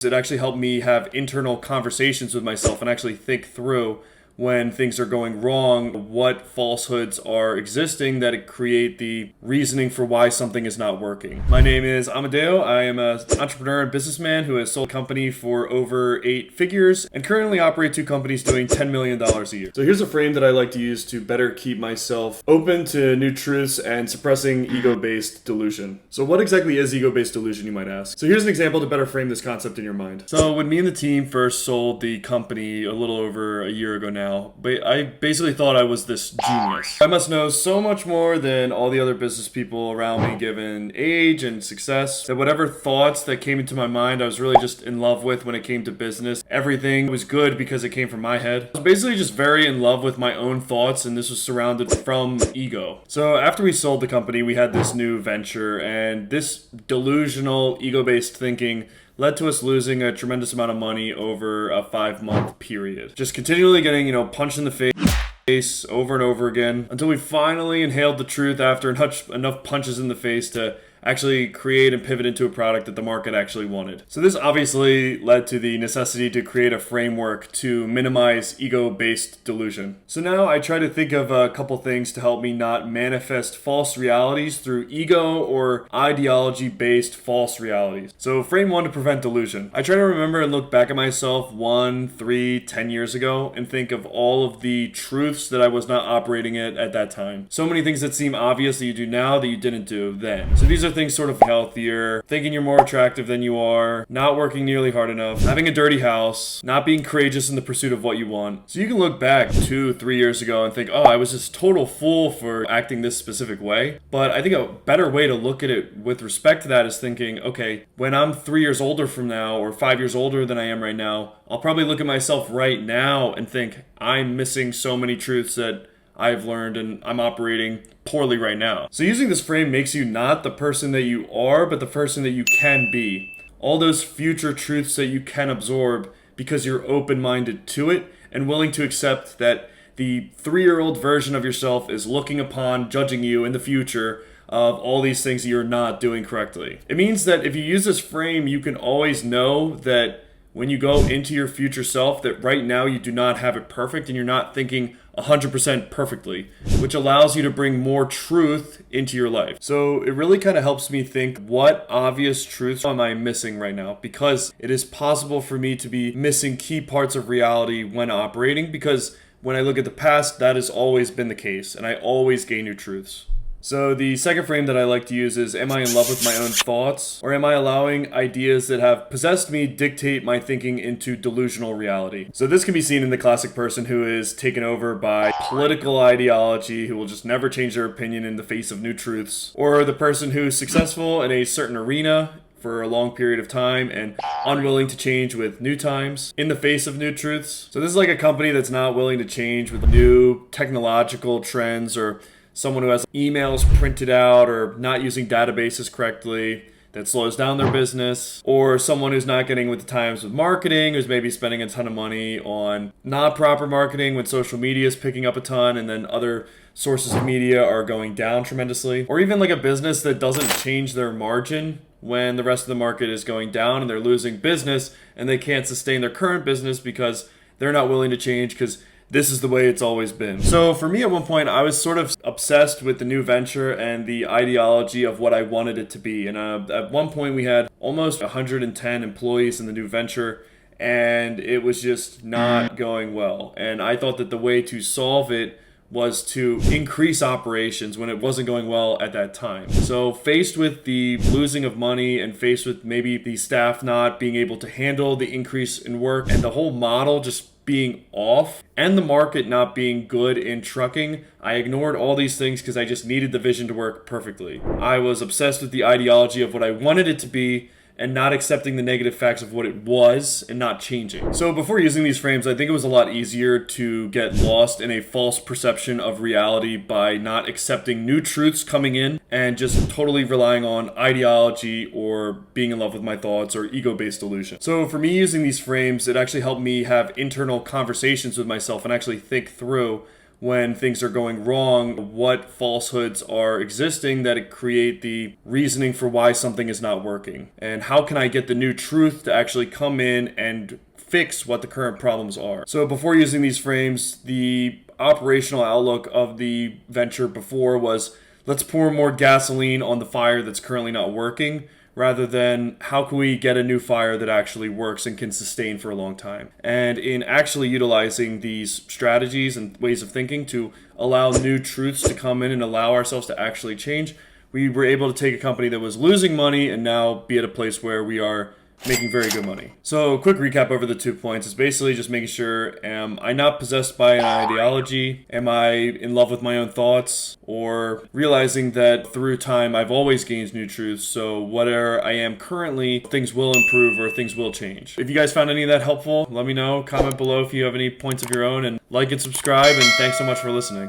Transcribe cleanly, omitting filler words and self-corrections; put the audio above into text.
It actually helped me have internal conversations with myself and actually think through when things are going wrong, what falsehoods are existing that create the reasoning for why something is not working. My name is Amadeo. I am an entrepreneur and businessman who has sold a company for over 8 figures and currently operate 2 companies doing $10 million a year. So here's a frame that I like to use to better keep myself open to new truths and suppressing ego-based delusion. So what exactly is ego-based delusion, you might ask? So here's an example to better frame this concept in your mind. So when me and the team first sold the company a little over a year ago now, I basically thought I was this genius. I must know so much more than all the other business people around me given age and success, that whatever thoughts that came into my mind I was really just in love with when it came to business. Everything was good because it came from my head. I was basically just very in love with my own thoughts, and this was surrounded from ego. So after we sold the company, we had this new venture, and this delusional ego-based thinking led to us losing a tremendous amount of money over a 5-month period. Just continually getting, punched in the face over and over again until we finally inhaled the truth after enough punches in the face to actually create and pivot into a product that the market actually wanted. So this obviously led to the necessity to create a framework to minimize ego-based delusion. So now I try to think of a couple things to help me not manifest false realities through ego or ideology-based false realities. So frame 1 to prevent delusion. I try to remember and look back at myself 1, 3, 10 years ago and think of all of the truths that I was not operating at that time. So many things that seem obvious that you do now that you didn't do then. So these are things sort of healthier, thinking you're more attractive than you are, not working nearly hard enough, having a dirty house, not being courageous in the pursuit of what you want. So you can look back 2, 3 years ago and think, oh, I was this total fool for acting this specific way. But I think a better way to look at it with respect to that is thinking, okay, when I'm 3 years older from now or 5 years older than I am right now, I'll probably look at myself right now and think I'm missing so many truths that I've learned and I'm operating poorly right now. So using this frame makes you not the person that you are, but the person that you can be. All those future truths that you can absorb because you're open-minded to it and willing to accept that the 3-year-old version of yourself is looking upon, judging you in the future of all these things that you're not doing correctly. It means that if you use this frame, you can always know that when you go into your future self, that right now you do not have it perfect and you're not thinking 100% perfectly, which allows you to bring more truth into your life. So it really kind of helps me think, what obvious truths am I missing right now? Because it is possible for me to be missing key parts of reality when operating, because when I look at the past, that has always been the case, and I always gain new truths. So the second frame that I like to use is, am I in love with my own thoughts? Or am I allowing ideas that have possessed me dictate my thinking into delusional reality? So this can be seen in the classic person who is taken over by political ideology, who will just never change their opinion in the face of new truths. Or the person who is successful in a certain arena for a long period of time and unwilling to change with new times in the face of new truths. So this is like a company that's not willing to change with new technological trends, or someone who has emails printed out or not using databases correctly that slows down their business, or someone who's not getting with the times with marketing, who's maybe spending a ton of money on not proper marketing when social media is picking up a ton and then other sources of media are going down tremendously, or even like a business that doesn't change their margin when the rest of the market is going down and they're losing business and they can't sustain their current business because they're not willing to change because this is the way it's always been. So for me, at one point, I was sort of obsessed with the new venture and the ideology of what I wanted it to be. And at one point, we had almost 110 employees in the new venture, and it was just not going well. And I thought that the way to solve it was to increase operations when it wasn't going well at that time. So faced with the losing of money and faced with maybe the staff not being able to handle the increase in work and the whole model just being off and the market not being good in trucking, I ignored all these things because I just needed the vision to work perfectly. I was obsessed with the ideology of what I wanted it to be and not accepting the negative facts of what it was and not changing. So before using these frames, I think it was a lot easier to get lost in a false perception of reality by not accepting new truths coming in and just totally relying on ideology or being in love with my thoughts or ego-based delusion. So for me, using these frames, it actually helped me have internal conversations with myself and actually think through when things are going wrong, what falsehoods are existing that create the reasoning for why something is not working, and how can I get the new truth to actually come in and fix what the current problems are. So before using these frames, the operational outlook of the venture before was, let's pour more gasoline on the fire that's currently not working, rather than how can we get a new fire that actually works and can sustain for a long time. And in actually utilizing these strategies and ways of thinking to allow new truths to come in and allow ourselves to actually change, we were able to take a company that was losing money and now be at a place where we are making very good money. So quick recap over the 2 points is basically just making sure, am I not possessed by an ideology? Am I in love with my own thoughts? Or realizing that through time I've always gained new truths, so whatever I am currently, things will improve or things will change. If you guys found any of that helpful, let me know. Comment below if you have any points of your own, and like and subscribe, and thanks so much for listening.